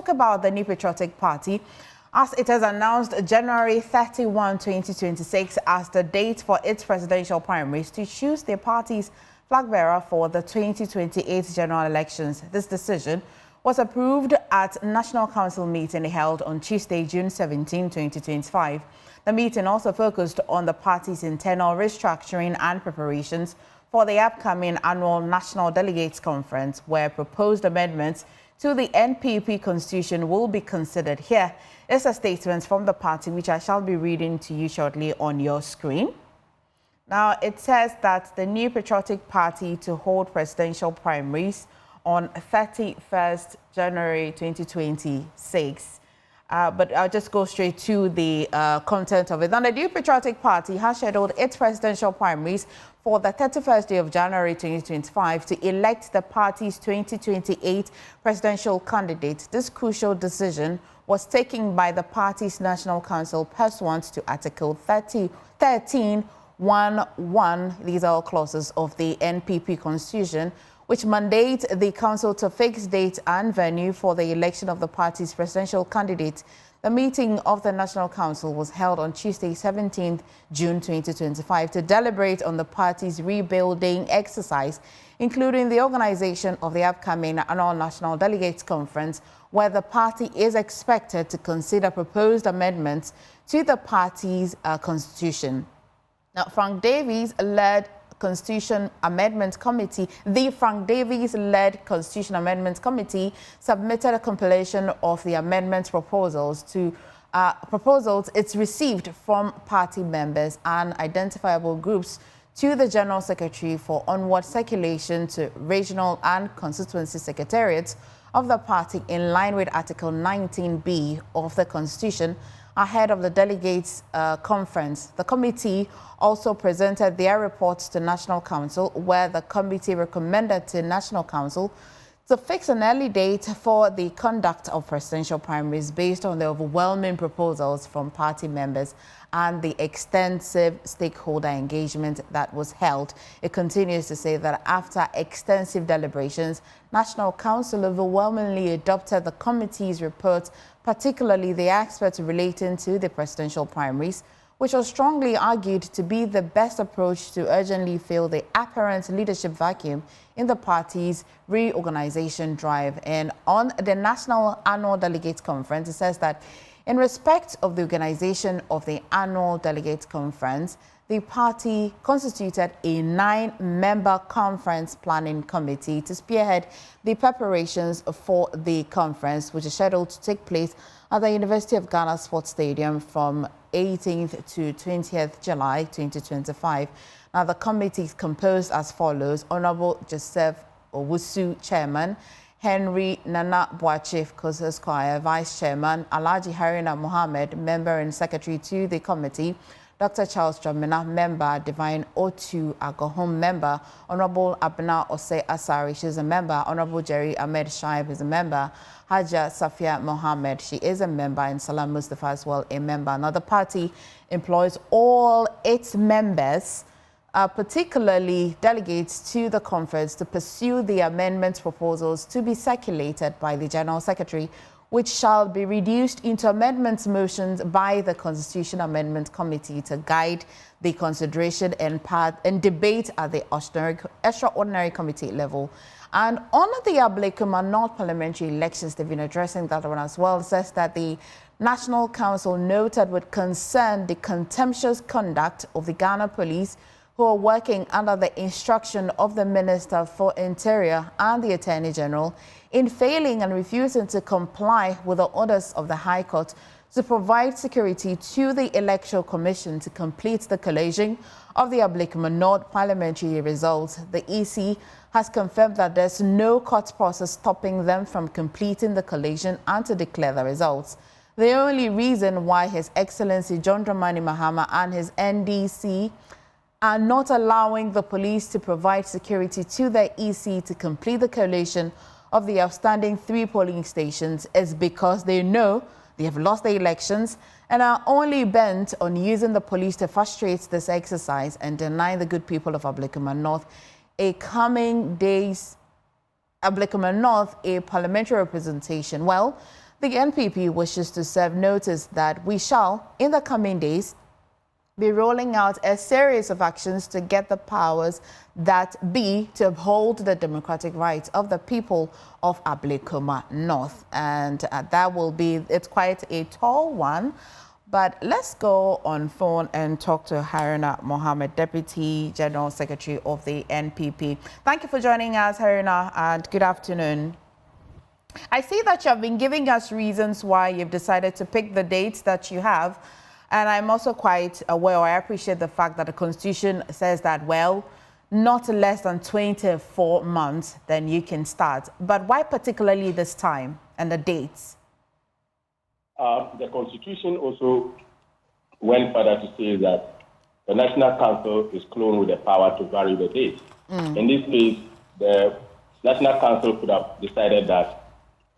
talk about the New Patriotic Party, as it has announced January 31, 2026 as the date for its presidential primaries to choose their party's flagbearer for the 2028 general elections. This decision was approved at National Council meeting held on Tuesday, June 17, 2025. The meeting also focused on the party's internal restructuring and preparations for the upcoming annual National Delegates Conference, where proposed amendments to the NPP constitution will be considered. Here is a statement from the party, which I shall be reading to you shortly on your screen. Now, it says that the New Patriotic Party to hold presidential primaries on 31st January 2026. But I'll just go straight to the content of it. Now, the New Patriotic Party has scheduled its presidential primaries for the 31st day of January 2025 to elect the party's 2028 presidential candidate. This crucial decision was taken by the party's National Council pursuant to Article 13(1)(1), these are all clauses of the NPP Constitution, which mandate the council to fix date and venue for the election of the party's presidential candidate. The meeting of the National Council was held on Tuesday, 17th June 2025 to deliberate on the party's rebuilding exercise, including the organization of the upcoming annual National Delegates Conference, where the party is expected to consider proposed amendments to the party's constitution. Now, Frank Davies-led Constitution Amendment Committee, the Frank Davies-led Constitution Amendment Committee submitted a compilation of the amendment proposals it's received from party members and identifiable groups to the General Secretary for onward circulation to regional and constituency secretariats of the party in line with Article 19B of the Constitution ahead of the Delegates Conference. The committee also presented their reports to National Council, where the committee recommended to National Council to fix an early date for the conduct of presidential primaries based on the overwhelming proposals from party members and the extensive stakeholder engagement that was held. It continues to say that after extensive deliberations, National Council overwhelmingly adopted the committee's report, particularly the aspects relating to the presidential primaries, which was strongly argued to be the best approach to urgently fill the apparent leadership vacuum in the party's reorganization drive. And on the National Annual Delegates Conference, it says that in respect of the organization of the Annual Delegates Conference, the party constituted a 9-member conference planning committee to spearhead the preparations for the conference, which is scheduled to take place at the University of Ghana Sports Stadium from 18th to 20th July 2025. Now, the committee is composed as follows: Honorable Joseph Owusu, Chairman; Henry Nana Boachif Esquire, Vice Chairman; Alhaji Haruna Mohammed, Member and Secretary to the committee; Dr. Charles Jamina, Member; Divine Otu Agohom, Member; Honorable Abna Ose Asari, she's a member; Honorable Jerry Ahmed Shaib is a member; Haja Safia Mohammed, she is a member; and Salam Mustafa as well, a member. Now, the party employs all its members, particularly delegates to the conference, to pursue the amendment proposals to be circulated by the General Secretary, which shall be reduced into amendments motions by the Constitution Amendment Committee to guide the consideration and debate at the extraordinary committee level. And on the Ablekuma North parliamentary elections, they've been addressing that one as well. It says that the National Council noted with concern the contemptuous conduct of the Ghana Police, who are working under the instruction of the Minister for Interior and the Attorney General in failing and refusing to comply with the orders of the High Court to provide security to the Electoral Commission to complete the collation of the Ablekuma North parliamentary results. The EC has confirmed that there's no court process stopping them from completing the collation and to declare the results. The only reason why His Excellency John Dramani Mahama and his NDC are not allowing the police to provide security to the EC to complete the collation of the outstanding 3 polling stations is because they know they have lost the elections and are only bent on using the police to frustrate this exercise and deny the good people of Ablekuma North a coming days Ablekuma North a parliamentary representation. Well, The NPP wishes to serve notice that we shall, in the coming days, be rolling out a series of actions to get the powers that be to uphold the democratic rights of the people of Ablekuma North. And that will be, it's quite a tall one. But let's go on phone and talk to Haruna Mohammed, Deputy General Secretary of the NPP. Thank you for joining us, Haruna, and good afternoon. I see that you have been giving us reasons why you've decided to pick the dates that you have. And I'm also quite aware, or I appreciate the fact that the Constitution says that, well, not less than 24 months, then you can start. But why particularly this time and the dates? The Constitution also went further to say that the National Council is clothed with the power to vary the dates. In this case, the National Council could have decided that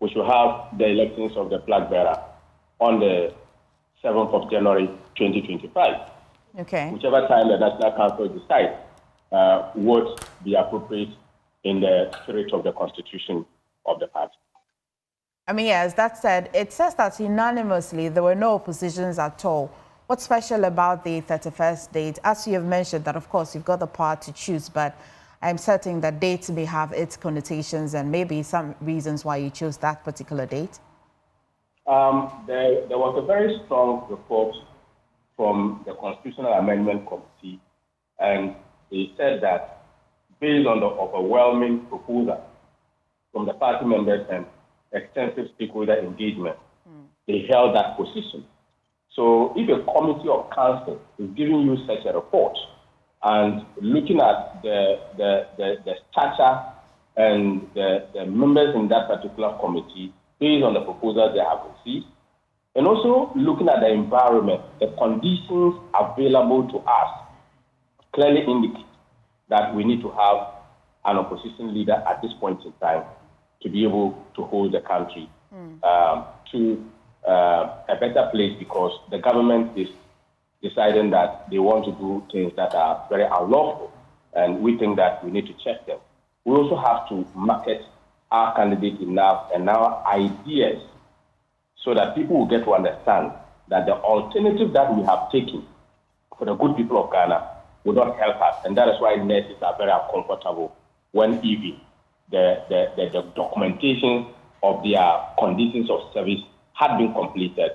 we should have the elections of the Flagbearer on the 7th of January 2025. Okay. Whichever time the National Council decides would be appropriate in the spirit of the Constitution of the party. I mean, yes, that said, it says that unanimously there were no oppositions at all. What's special about the 31st date? As you have mentioned that, of course, you've got the power to choose, but I'm certain that dates may have its connotations and maybe some reasons why you chose that particular date. There was a very strong report from the Constitutional Amendment Committee, and they said that based on the overwhelming proposal from the party members and extensive stakeholder engagement, they held that position. So if a committee of council is giving you such a report and looking at the stature and the members in that particular committee based on the proposals they have received, and also looking at the environment, the conditions available to us clearly indicate that we need to have an opposition leader at this point in time to be able to hold the country to a better place, because the government is deciding that they want to do things that are very unlawful, and we think that we need to check them. We also have to market our candidate enough and our ideas so that people will get to understand that the alternative that we have taken for the good people of Ghana will not help us, and that is why nurses are very uncomfortable when even the documentation of their conditions of service had been completed.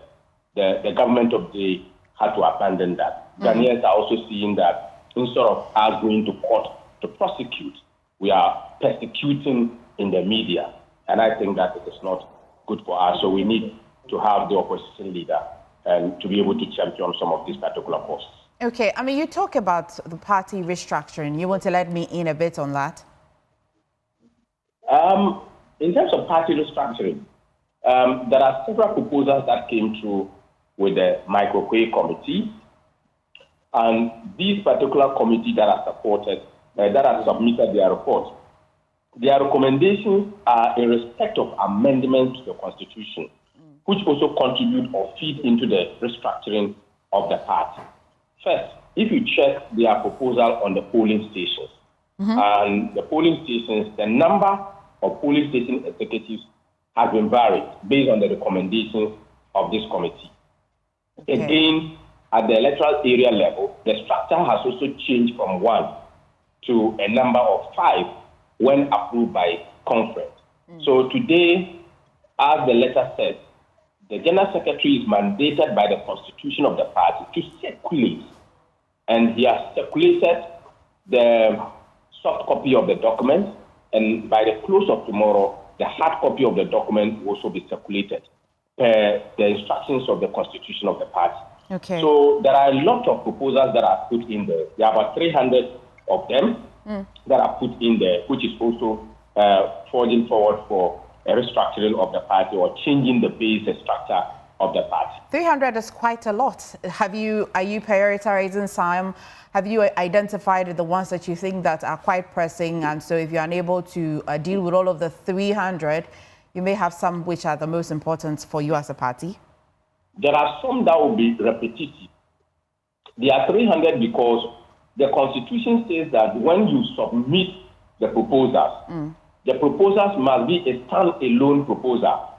The government of the day had to abandon that. Ghanaians are also seeing that instead of us going to court to prosecute, we are persecuting in the media. And I think that it is not good for us. So we need to have the opposition leader and to be able to champion some of these particular causes. Okay, I mean, you talk about the party restructuring. You want to let me in a bit on that? In terms of party restructuring, there are several proposals that came through with the Microcue Committee, and these particular committees that are supported, that have submitted their report, their recommendations are in respect of amendments to the Constitution, which also contribute or feed into the restructuring of the party. First, if you check their proposal on the polling stations, and the polling stations, the number of polling station executives has been varied based on the recommendations of this committee. Okay. Again, at the electoral area level, the structure has also changed from 1 to a number of 5 when approved by conference. So today, as the letter says, the General Secretary is mandated by the Constitution of the party to circulate, and he has circulated the soft copy of the document, and by the close of tomorrow, the hard copy of the document will also be circulated per the instructions of the Constitution of the party. Okay. So there are a lot of proposals that are put in there. There are about 300 of them that are put in there, which is also forging forward for a restructuring of the party or changing the basic structure of the party. 300 is quite a lot. Are you prioritizing some? Have you identified the ones that you think that are quite pressing? And so if you're unable to deal with all of the 300, you may have some which are the most important for you as a party? There are some that will be repetitive. There are 300 because the Constitution says that when you submit the proposals, the proposals must be a stand-alone proposal.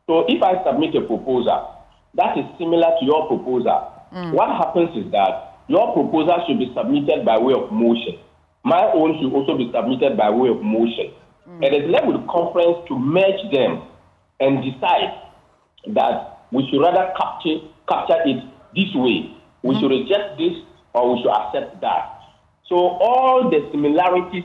So if I submit a proposal that is similar to your proposal, what happens is that your proposal should be submitted by way of motion. My own should also be submitted by way of motion. It is left with the conference to merge them and decide that we should rather capture it this way. We should reject this or we should accept that. So all the similarities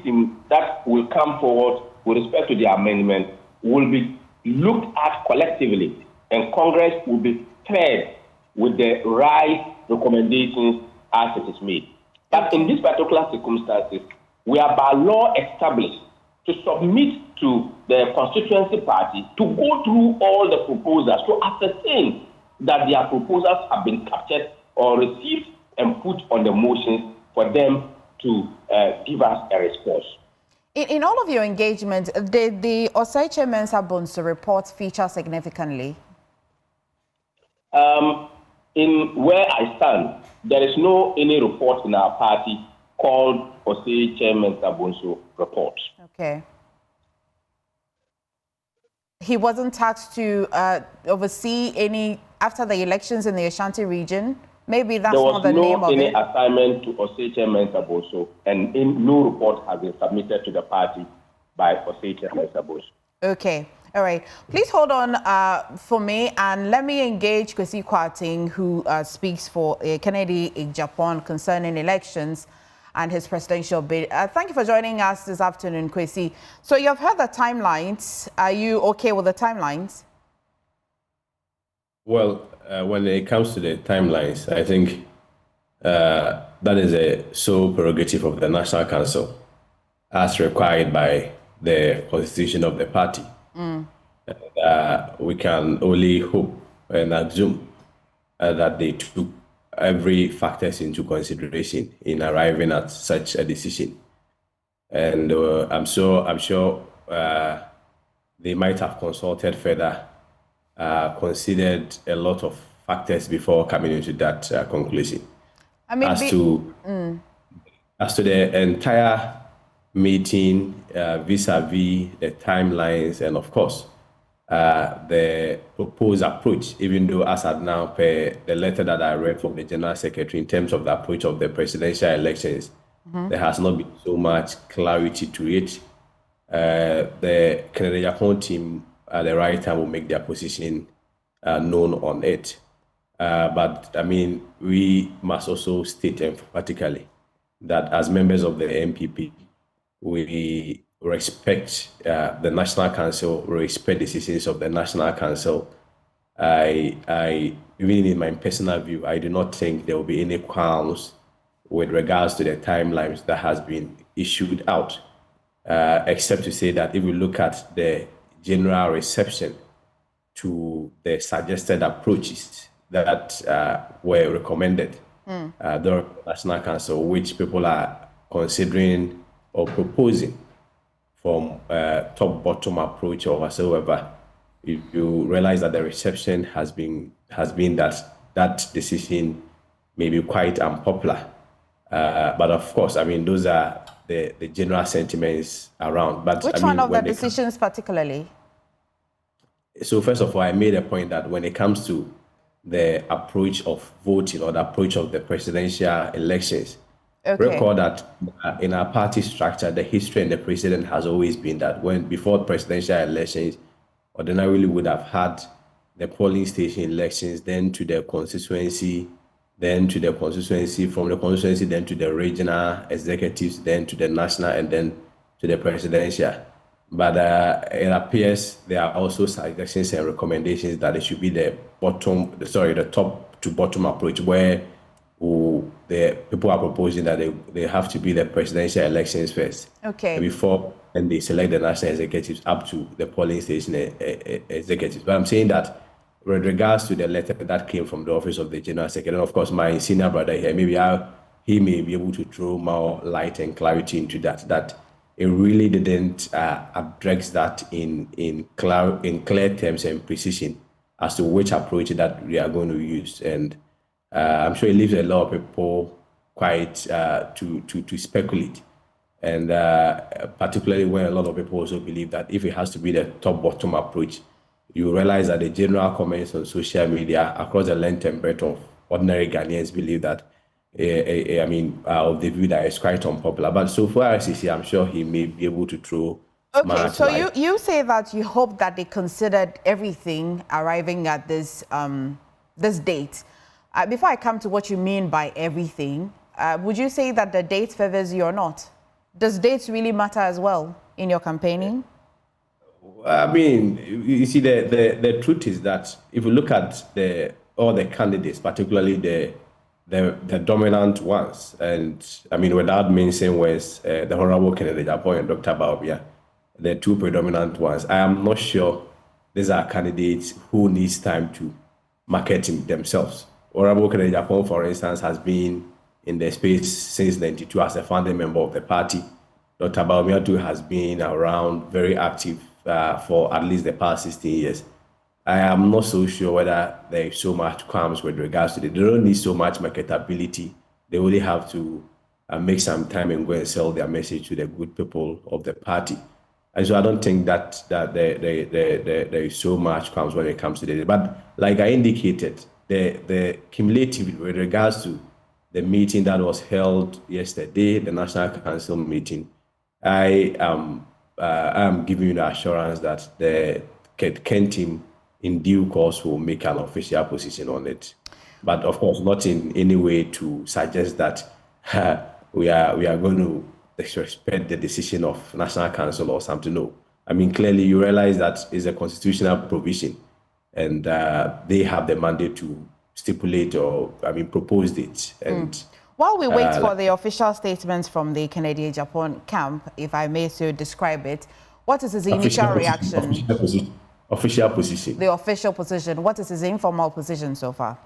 that will come forward with respect to the amendment will be looked at collectively, and Congress will be fed with the right recommendations as it is made. But in this particular circumstances, we are by law established to submit to the constituency party to go through all the proposals to ascertain that their proposals have been captured or received and put on the motions for them to give us a response. In all of your engagement, did the Osaiche Mensa Bonsu report feature significantly? In where I stand, there is no any report in our party called Osaiche Mensa Bonsu report. Okay. He wasn't tasked to oversee any after the elections in the Ashanti region. Maybe that's not the name of it. There was no any assignment to Osaiche Mensa Bonsu, and no report has been submitted to the party by Osaiche Mensa Bonsu. Okay. All right. Please hold on for me, and let me engage Kwesi Kwarteng, who speaks for Kennedy in Japan concerning elections and his presidential bid. Thank you for joining us this afternoon, Kwesi. So you've heard the timelines. Are you okay with the timelines? Well, when it comes to the timelines, I think that is a sole prerogative of the National Council as required by the constitution of the party. We can only hope and assume that they took every factors into consideration in arriving at such a decision. And I'm sure they might have consulted further, considered a lot of factors before coming into that conclusion. I mean, as to the entire meeting vis-a-vis the timelines and of course the proposed approach, even though as at now per the letter that I read from the General Secretary in terms of the approach of the presidential elections, there has not been so much clarity to it. The Kennedy Japan team at the right time will make their position known on it. But I mean, we must also state emphatically that as members of the NPP, we respect the National Council, respect decisions of the National Council. I even in my personal view, I do not think there will be any qualms with regards to the timelines that has been issued out, except to say that if we look at the general reception to the suggested approaches that were recommended the National Council, which people are considering or proposing from top-bottom approach or whatsoever, you realize that the reception has been that decision may be quite unpopular. But of course, I mean, those are the general sentiments around. But which one of the decisions particularly? So first of all, I made a point that when it comes to the approach of voting or the approach of the presidential elections, recall that in our party structure, the history and the precedent has always been that before presidential elections, ordinarily would have had the polling station elections, then to the constituency, then to the constituency, from the constituency, then to the regional executives, then to the national, and then to the presidential. But it appears there are also suggestions and recommendations that it should be the top to bottom approach, where the people are proposing that they have to be the presidential elections first. Okay. Before and they select the national executives up to the polling station executives. But I'm saying that with regards to the letter that came from the office of the General Secretary, and of course my senior brother here, he may be able to throw more light and clarity into that it really didn't address that in clear terms and precision as to which approach that we are going to use. And I'm sure it leaves a lot of people quite to speculate. And particularly when a lot of people also believe that if it has to be the top-bottom approach, you realize that the general comments on social media across the length and breadth of ordinary Ghanaians believe that, of the view that it's quite unpopular. But so far as he's here, I'm sure he may be able to throw Okay, smart so light. you say that you hope that they considered everything arriving at this this date. Before I come to what you mean by everything, would you say that the date favors you or not? Does dates really matter as well in your campaigning? I mean, you see, the truth is that if you look at all the candidates, particularly the dominant ones, and I mean, without mentioning was the Honorable Kennedy Japon and Dr. Baobia, the two predominant ones, I am not sure these are candidates who needs time to market themselves. Honorable Kennedy Japon, for instance, has been in the space since '92 as a founding member of the party. Dr. Baobia too has been around, very active for at least the past 16 years. I am not so sure whether there is so much qualms with regards to it. They don't need so much marketability. They only have to make some time and go and sell their message to the good people of the party. And so I don't think that there is so much qualms when it comes to this. But like I indicated, the cumulative with regards to the meeting that was held yesterday, the National Council meeting, I am giving you the assurance that the Ken team in due course will make an official position on it. But of course, not in any way to suggest that we are going to disrespect the decision of National Council or something. No. I mean, clearly you realize that it's a constitutional provision and they have the mandate to stipulate or, propose it. And while we wait for the official statements from the Canadian Japan camp, if I may so describe it, what is his initial reaction? Official position. The official position. What is his informal position so far?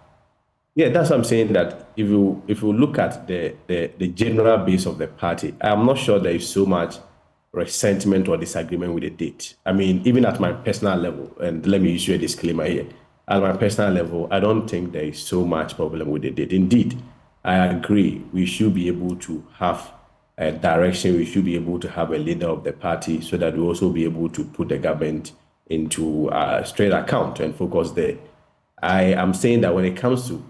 Yeah, that's what I'm saying, that if you look at the general base of the party, I'm not sure there is so much resentment or disagreement with the date. I mean, even at my personal level, and let me issue a disclaimer here, at my personal level, I don't think there is so much problem with the date. Indeed, I agree, we should be able to have a direction, we should be able to have a leader of the party so that we also be able to put the government into a straight account and focus there. I am saying that when it comes to,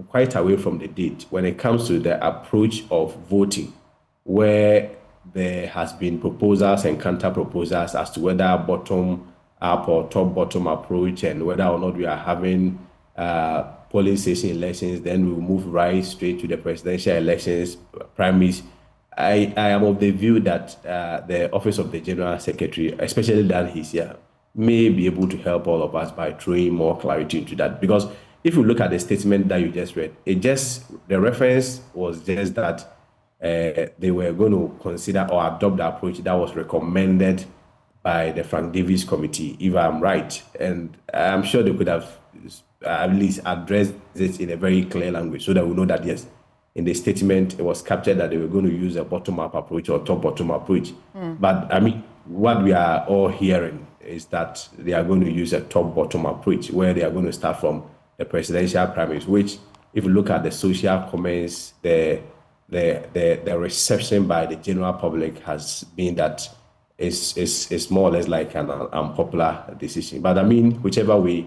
quite away from the date, when it comes to the approach of voting, where there has been proposals and counter proposals as to whether bottom up or top bottom approach, and whether or not we are having polling station elections, then we'll move right straight to the presidential elections, primaries. I am of the view that the Office of the General Secretary, especially that he's here, may be able to help all of us by throwing more clarity into that. Because if you look at the statement that you just read, the reference was just that they were going to consider or adopt the approach that was recommended by the Frank Davis Committee, if I'm right. And I'm sure they could have at least addressed this in a very clear language so that we know that, yes, in the statement, it was captured that they were going to use a bottom-up approach or top-bottom approach. But I mean, what we are all hearing is that they are going to use a top-bottom approach where they are going to start from the presidential primaries, which, if you look at the social comments, the reception by the general public has been that it's more or less like an unpopular decision. But I mean, whichever way,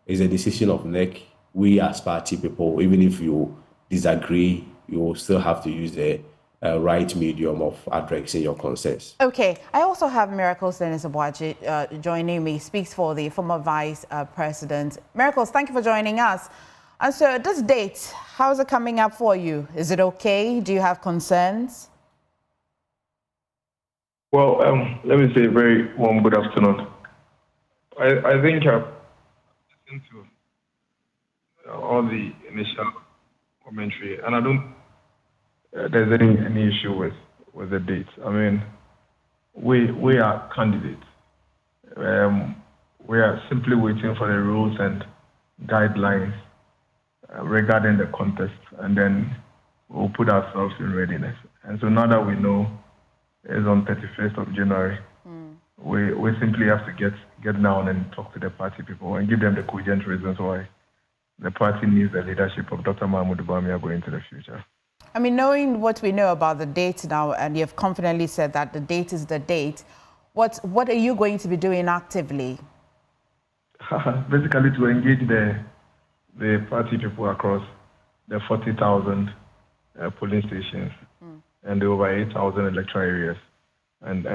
is a decision of NEC. We as party people, even if you disagree, you will still have to use the right medium of addressing your concerns. Okay, I also have Miracles Dennis Abuaji joining me, speaks for the former Vice President. Miracles, thank you for joining us. And so this date, how is it coming up for you? Is it okay? Do you have concerns? Well, let me say a very warm good afternoon. I think I've listened to all the initial commentary, and I don't there's any issue with the date. I mean, we are candidates. We are simply waiting for the rules and guidelines regarding the contest, and then we'll put ourselves in readiness. And so now that we know it's on 31st of January, we simply have to get down and talk to the party people and give them the cogent reasons why the party needs the leadership of Dr. Mahmoud Bawumia going into the future. I mean, knowing what we know about the date now, and you've confidently said that the date is the date, what are you going to be doing actively? basically to engage the party people across the 40,000 polling stations and the over 8,000 electoral areas and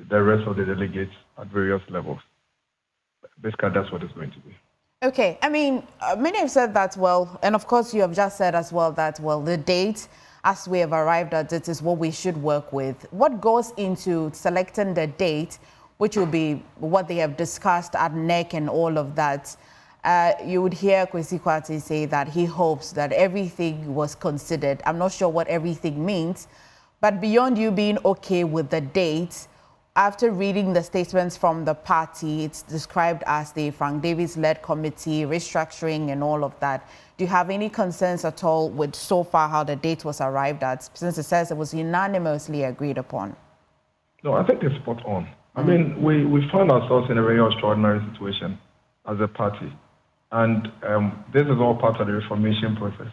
the rest of the delegates at various levels. Basically, that's what it's going to be. Okay, I mean, many have said that, well, and of course you have just said as well that, well, the date, as we have arrived at it, is what we should work with. What goes into selecting the date, which will be what they have discussed at NEC and all of that? You would hear Kwesi Kwati say that he hopes that everything was considered. I'm not sure what everything means, but beyond you being okay with the date, after reading the statements from the party, it's described as the Frank Davis-led committee, restructuring and all of that. Do you have any concerns at all with so far how the date was arrived at, since it says it was unanimously agreed upon? No, I think it's spot on. I mean, we found ourselves in a very extraordinary situation as a party. And this is all part of the reformation process.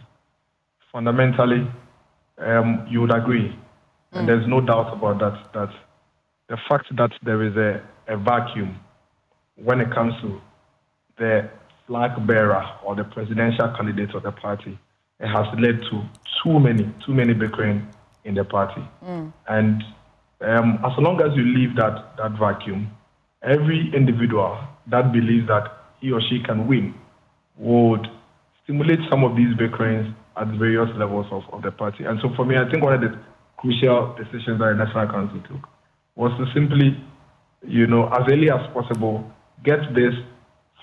Fundamentally, you would agree, and there's no doubt about that the fact that there is a vacuum when it comes to the flag bearer or the presidential candidate of the party, it has led to too many bickering in the party. And as long as you leave that vacuum, every individual that believes that he or she can win would stimulate some of these bickerings at various levels of the party. And so for me, I think one of the crucial decisions that the National Council took was to simply, as early as possible, get this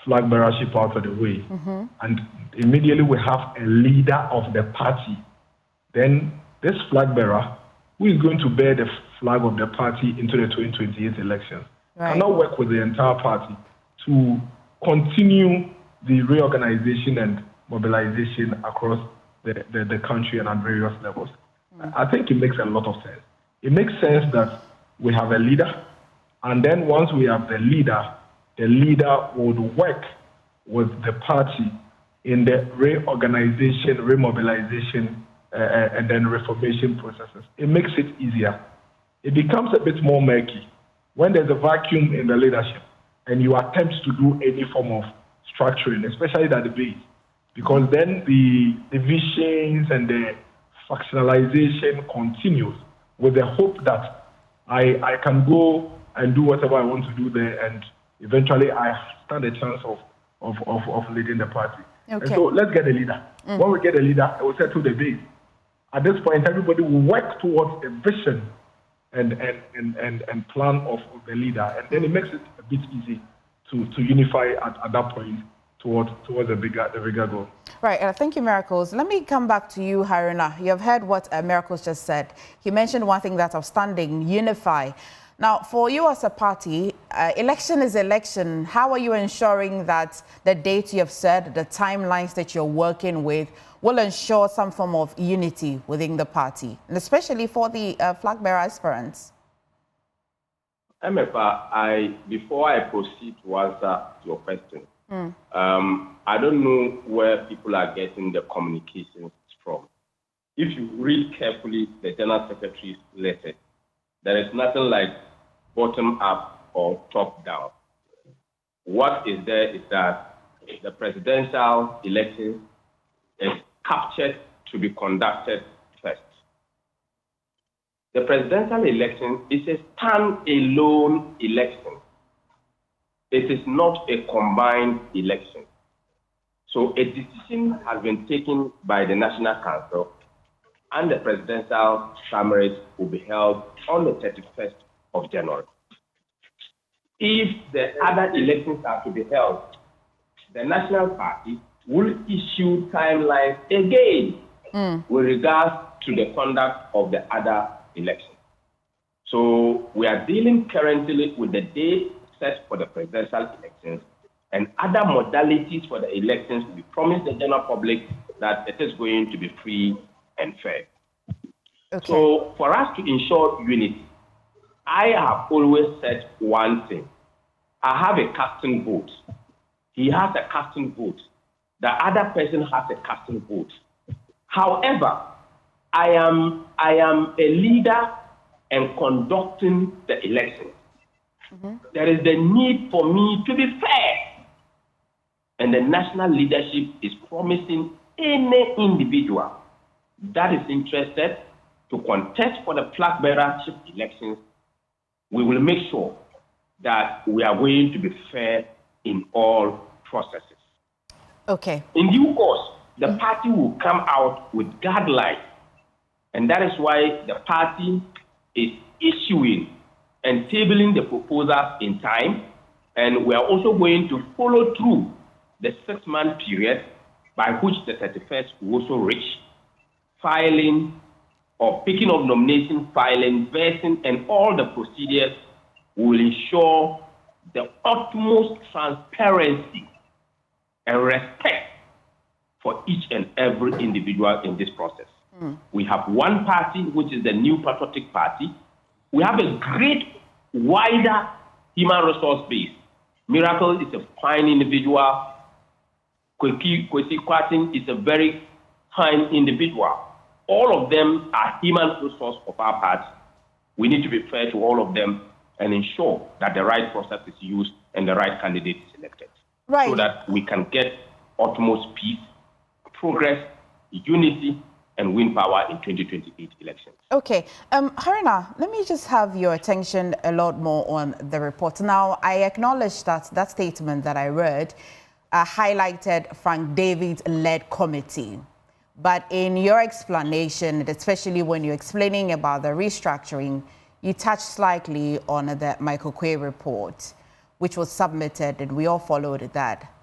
flag bearership out of the way. And immediately we have a leader of the party. Then this flag bearer, who is going to bear the flag of the party into the 2028 elections, cannot work with the entire party to continue the reorganization and mobilization across the country and at various levels. I think it makes a lot of sense. It makes sense that we have a leader, and then once we have the leader would work with the party in the reorganization, remobilization, and then reformation processes. It makes it easier. It becomes a bit more murky when there's a vacuum in the leadership and you attempt to do any form of structuring, especially at the base, because then the divisions and the factionalization continues with the hope that I can go and do whatever I want to do there, and eventually I stand a chance of leading the party. Okay. And so let's get a leader. When we get a leader, it will settle the base. At this point, everybody will work towards a vision and plan of the leader, and then it makes it a bit easy to unify at that point towards the bigger goal. Right. Thank you, Miracles. Let me come back to you, Haruna. You have heard what Miracles just said. He mentioned one thing that's outstanding: unify. Now, for you as a party, election is election. How are you ensuring that the dates you have said, the timelines that you're working with, will ensure some form of unity within the party, and especially for the flag bearer aspirants? Emefa, before I proceed to answer your question, I don't know where people are getting the communications from. If you read carefully the General Secretary's letter, there is nothing like bottom up or top down. What is there is that the presidential election is captured to be conducted first. The presidential election is a stand-alone election. It is not a combined election. So a decision has been taken by the National Council, and the presidential primaries will be held on the 31st of January. If the other elections are to be held, the National Party will issue timelines again with regards to the conduct of the other elections. So we are dealing currently with the date set for the presidential elections, and other modalities for the elections. We promise the general public that it is going to be free and fair. Okay. So for us to ensure unity, I have always said one thing. I have a casting vote. He has a casting vote. The other person has a casting vote. However, I am a leader and conducting the election. There is the need for me to be fair. And the national leadership is promising any individual that is interested to contest for the flag-bearership elections, we will make sure that we are going to be fair in all processes. Okay. In due course, the party will come out with guidelines, and that is why the party is issuing and tabling the proposals in time, and we are also going to follow through the 6-month period by which the 31st will also reach, filing or picking up nomination, filing, versing, and all the procedures will ensure the utmost transparency and respect for each and every individual in this process. We have one party, which is the New Patriotic Party. We have a great, wider human resource base. Miracle is a fine individual. Kwesi Kwatin is a very fine individual. All of them are human resource of our party. We need to be fair to all of them and ensure that the right process is used and the right candidate is elected. Right. So that we can get utmost peace, progress, unity, and win power in 2028 elections. Okay. Haruna, let me just have your attention a lot more on the report. Now, I acknowledge that that statement that I read highlighted Frank David-led committee. But in your explanation, especially when you're explaining about the restructuring, you touched slightly on the Michael Quay report, which was submitted, and we all followed that.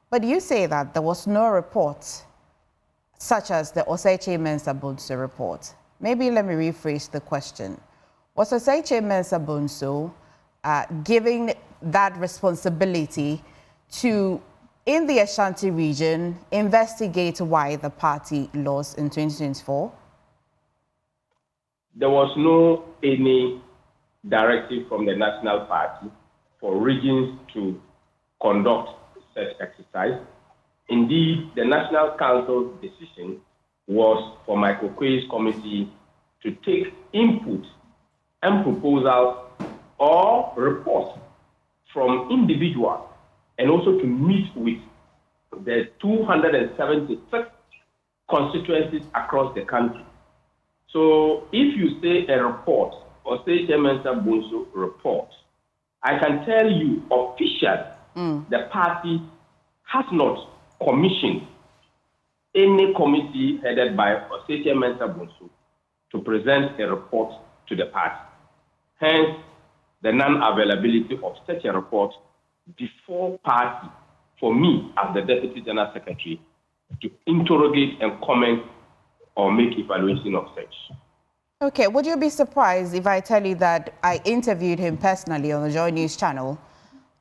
But you say that there was no report, such as the Oseche Mensah Bonsu report. Maybe let me rephrase the question. Was Oseche Mensah Bonsu giving that responsibility to, in the Ashanti region, investigate why the party lost in 2024? There was no any directive from the National Party for regions to conduct such exercise. Indeed, the National Council's decision was for Michael Quay's committee to take input and proposals or reports from individuals and also to meet with the 276 constituencies across the country. So if you say a report or say Mensah Bonsu report, I can tell you officially the party has not commissioned any committee headed by Oseche Mensah Bonsu to present a report to the party. Hence, the non-availability of such a report before party for me as the Deputy General Secretary to interrogate and comment or make evaluation of such. Okay, would you be surprised if I tell you that I interviewed him personally on the Joy News channel,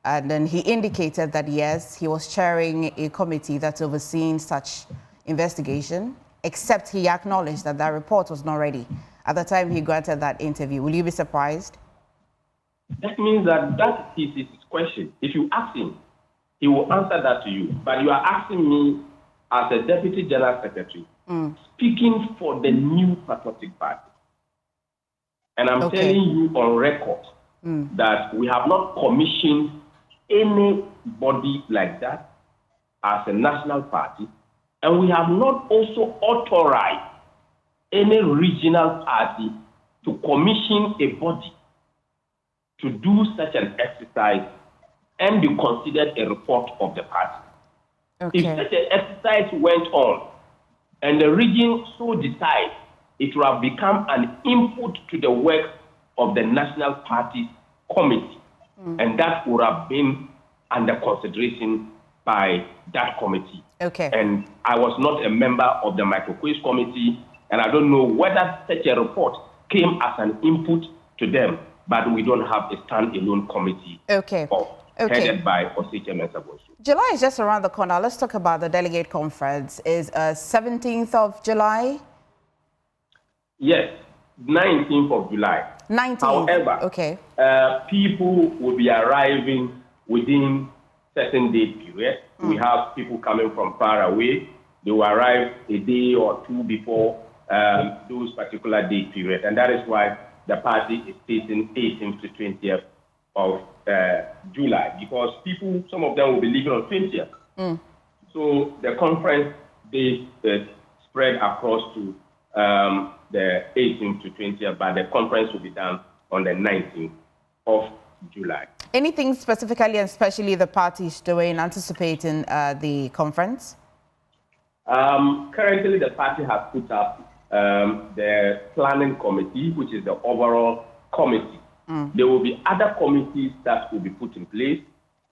and then he indicated that yes, he was chairing a committee that's overseeing such investigation, except he acknowledged that that report was not ready at the time he granted that interview. Will you be surprised? That means that that is his question. If you ask him, he will answer that to you. But you are asking me as a Deputy General Secretary, speaking for the New Patriotic Party. And I'm telling you on record that we have not commissioned anybody like that as a national party, and we have not also authorized any regional party to commission a body to do such an exercise and be considered a report of the party. Okay. If such an exercise went on and the region so decides, it will have become an input to the work of the National Party Committee, and that would have been under consideration by that committee. Okay. And I was not a member of the Michael Quay's committee, and I don't know whether such a report came as an input to them, but we don't have a standalone committee headed by Oseche Mensah Bonsu. July is just around the corner. Let's talk about the delegate conference. Is 17th of July? Yes, 19th of July. 19th. However, people will be arriving within certain date period. We have people coming from far away. They will arrive a day or two before those particular date period. And that is why the party is stating 18th to 20th of July, because people, some of them will be leaving on 20th. So the conference date is spread across to the 18th to 20th, but the conference will be done on the 19th of July. Anything specifically and especially the parties doing, anticipating the conference? Currently, the party has put up the planning committee, which is the overall committee. There will be other committees that will be put in place: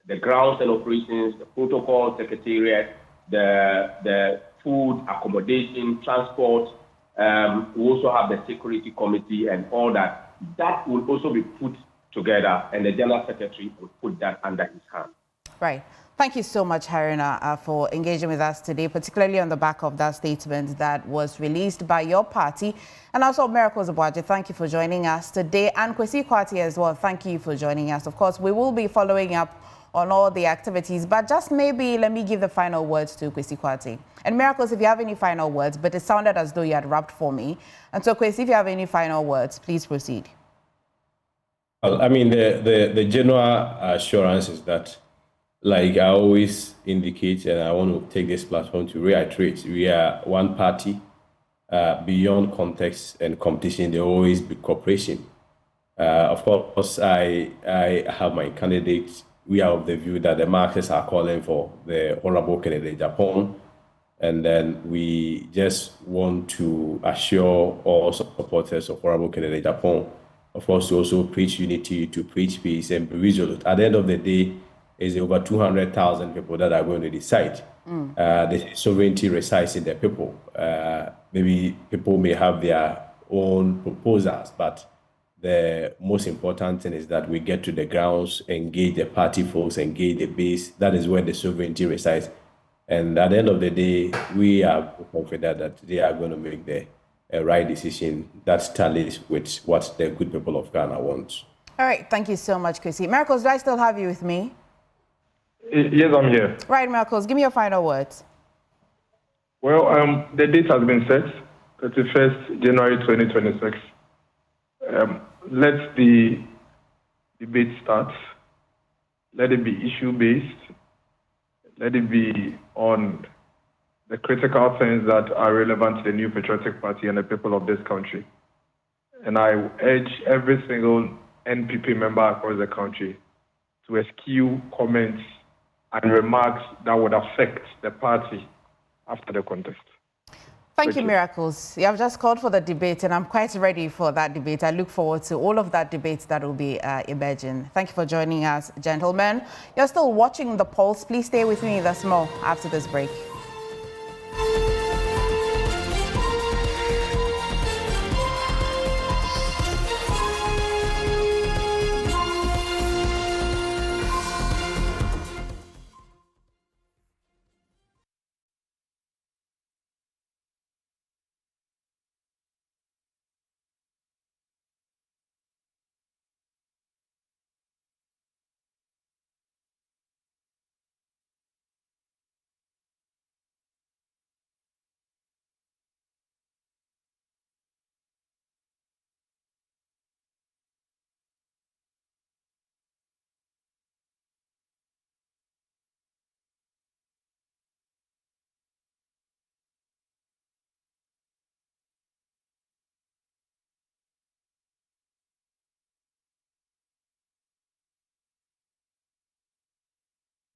the grounds and operations, the protocol secretariat, the food, accommodation, transport. We also have the security committee and all that. That will also be put together, and the general secretary will put that under his hand. Right. Thank you so much, Haruna, for engaging with us today, particularly on the back of that statement that was released by your party. And also, Miracles Abuaje, thank you for joining us today. And Kwesi Kwati as well, thank you for joining us. Of course, we will be following up on all the activities, but just maybe let me give the final words to Kwesi Kwati. And Miracles, if you have any final words, but it sounded as though you had rapped for me. And so, Kwesi, if you have any final words, please proceed. Well, I mean, the general assurance is that, like I always indicate, and I want to take this platform to reiterate, we are one party. Beyond context and competition, there will always be cooperation. Of course, I have my candidates. We are of the view that the Marxists are calling for the Honorable candidate Japan, and then we just want to assure all supporters of Honorable candidate Japan, of course, to also preach unity, to preach peace, and be resolute. At the end of the day, is over 200,000 people that are going to decide. The sovereignty resides in the people. Maybe people may have their own proposals, but the most important thing is that we get to the grounds, engage the party folks, engage the base. That is where the sovereignty resides. And at the end of the day, we are confident that they are going to make the right decision that tallies with what the good people of Ghana want. All right. Thank you so much, Kwesi. Miracles, do I still have you with me? Yes, I'm here. Right, Miracles, give me your final words. Well, the date has been set, 31st January 2026. Let the debate start. Let it be issue-based. Let it be on the critical things that are relevant to the new patriotic party and the people of this country. And I urge every single NPP member across the country to eschew comments and remarks that would affect the party after the contest. Thank you, Miracles. You have just called for the debate, and I'm quite ready for that debate. I look forward to all of that debate that will be emerging. Thank you for joining us, gentlemen. You're still watching The Pulse. Please stay with me. There's more after this break.